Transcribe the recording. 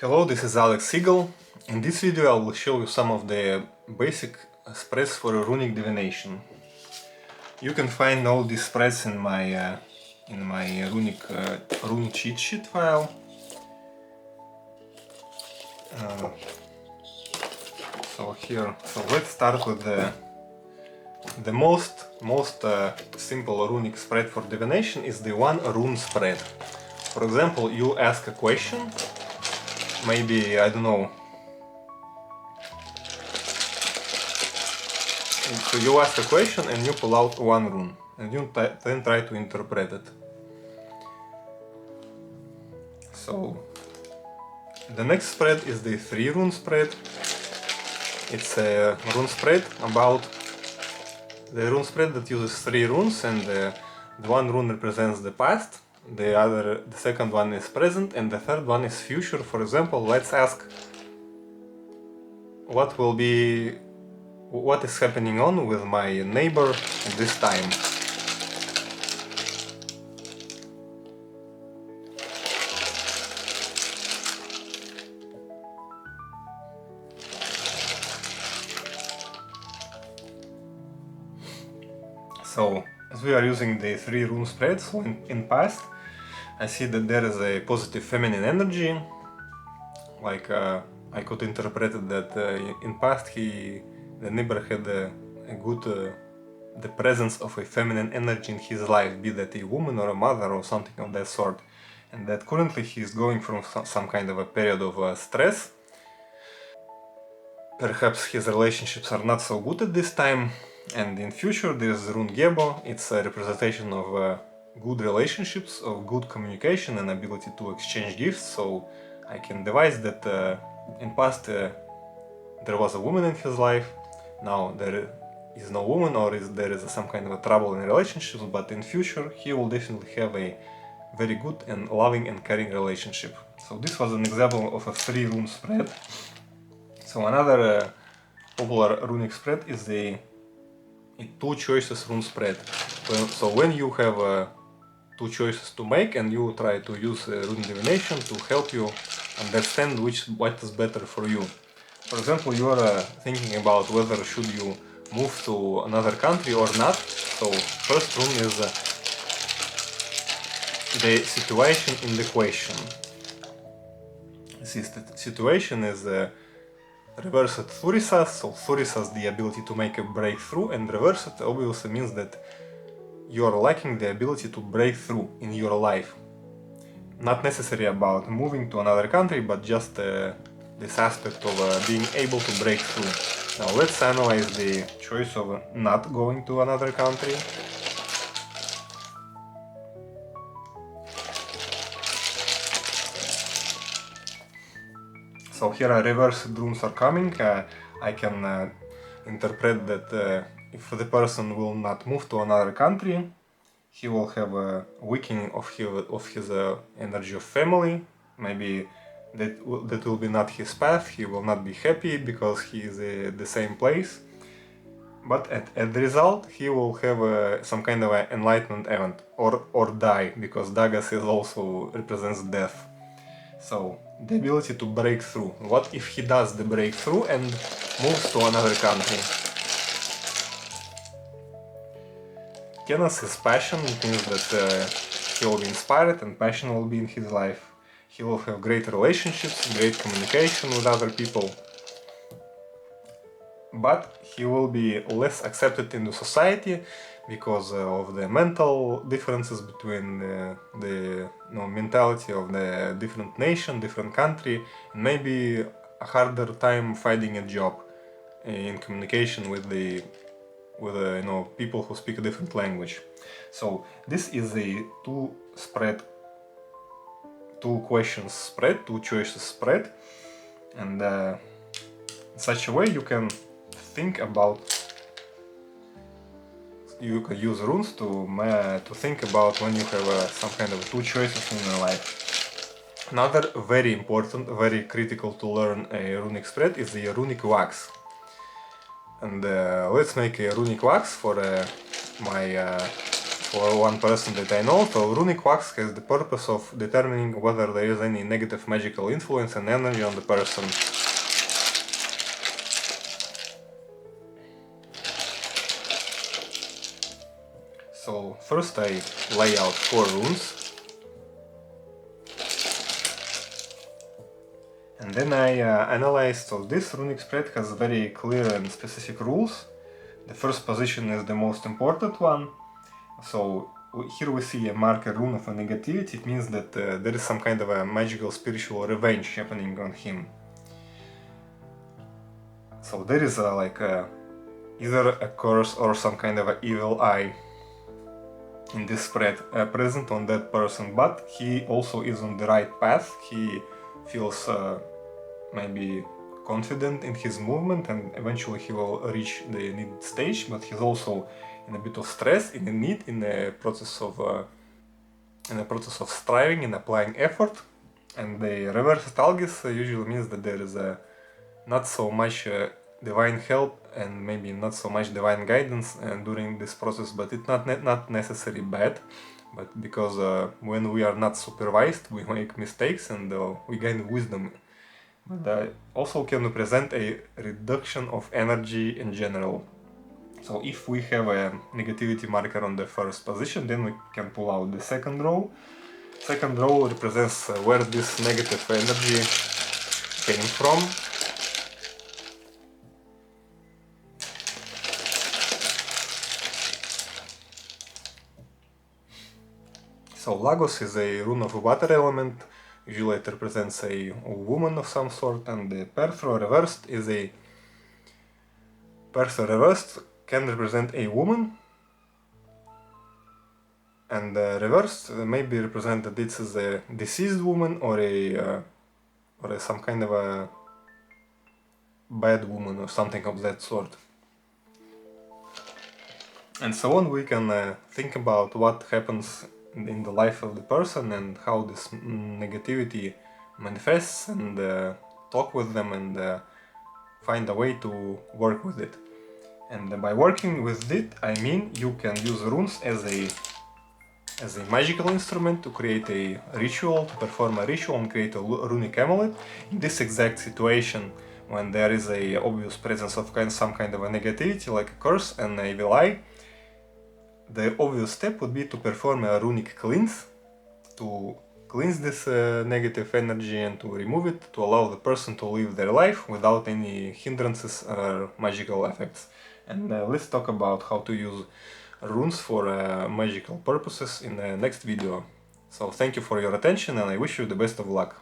Hello, this is Alex Siegel. In this video I will show you some of the basic spreads for runic divination. You can find all these spreads in my rune cheat sheet file. So let's start with the most simple runic spread for divination is the one rune spread. For example, you ask a question. Maybe, I don't know. So you ask a question and you pull out one rune and you then try to interpret it. So the next spread is the 3 rune spread. It's a rune spread that uses 3 runes, and the one rune represents the past. The second one is present, and the third one is future. For example, let's ask what is happening on with my neighbor at this time. So, as we are using the 3 rune spreads, so in past, I see that there is a positive feminine energy. Like I could interpret it that in past the neighbor had the presence of a feminine energy in his life, be that a woman or a mother or something of that sort, and that currently he is going from some kind of a period of stress. Perhaps his relationships are not so good at this time, and in future there is rune Gebo. It's a representation of good relationships, of good communication and ability to exchange gifts. So I can devise that in past there was a woman in his life, now there is no woman, or there is some kind of a trouble in relationships, but in future he will definitely have a very good and loving and caring relationship. So this was an example of a 3 rune spread. So another popular runic spread is the 2 choices rune spread. So when you have 2 choices to make and you try to use rune divination to help you understand what is better for you. For example, you are thinking about whether should you move to another country or not. So first rune is the situation in the question. This situation is reversed Thurisas. So Thurisas, the ability to make a breakthrough, and reversed obviously means that you are lacking the ability to break through in your life. Not necessarily about moving to another country, but just this aspect of being able to break through. Now let's analyze the choice of not going to another country. So here reversed runes are coming. I can interpret that if the person will not move to another country, he will have a weakening of his energy of family. Maybe that will be not his path. He will not be happy because he is at the same place. But at the result, he will have some kind of an enlightenment event, or die, because Dagas also represents death. So the ability to break through. What if he does the breakthrough and moves to another country? Kenas is passion. It means that he will be inspired and passion will be in his life. He will have great relationships, great communication with other people. But he will be less accepted in the society because of the mental differences between the mentality of the different nation, different country, and maybe a harder time finding a job in communication with people who speak a different language. So this is a 2 questions spread, 2 choices spread, and in such a way you can think about. You can use runes to think about when you have some kind of 2 choices in your life. Another very important, very critical to learn a runic spread is the runic wax. And let's make a runic wax for for one person that I know. So runic wax has the purpose of determining whether there is any negative magical influence and energy on the person. So first I lay out 4 runes. And then I analyzed, so this runic spread has very clear and specific rules. The first position is the most important one. So here we see a marker rune of a negativity. It means that there is some kind of a magical spiritual revenge happening on him. So there is either a curse or some kind of an evil eye in this spread present on that person, but he also is on the right path. He feels maybe confident in his movement and eventually he will reach the needed stage, but he's also in a bit of stress, in a need, in a process of striving and applying effort. And the reverse talgis usually means that there is not so much divine help and maybe not so much divine guidance during this process, but it's not necessarily bad, but because when we are not supervised we make mistakes and we gain wisdom. But also can represent a reduction of energy in general. So if we have a negativity marker on the first position, then we can pull out the second row. Second row represents where this negative energy came from. So Lagos is a rune of a water element. Usually it represents a woman of some sort, and the Perthro reversed is a... Perthro reversed can represent a woman, and reversed maybe represent that this is a deceased woman or some kind of a bad woman or something of that sort. And so on, we can think about what happens in the life of the person and how this negativity manifests, and talk with them and find a way to work with it. And by working with it, I mean you can use runes as a magical instrument to create a ritual, to perform a ritual and create a runic amulet. In this exact situation, when there is a obvious presence of some kind of a negativity, like a curse and an evil eye, the obvious step would be to perform a runic cleanse, to cleanse this negative energy and to remove it, to allow the person to live their life without any hindrances or magical effects. And let's talk about how to use runes for magical purposes in the next video. So thank you for your attention and I wish you the best of luck.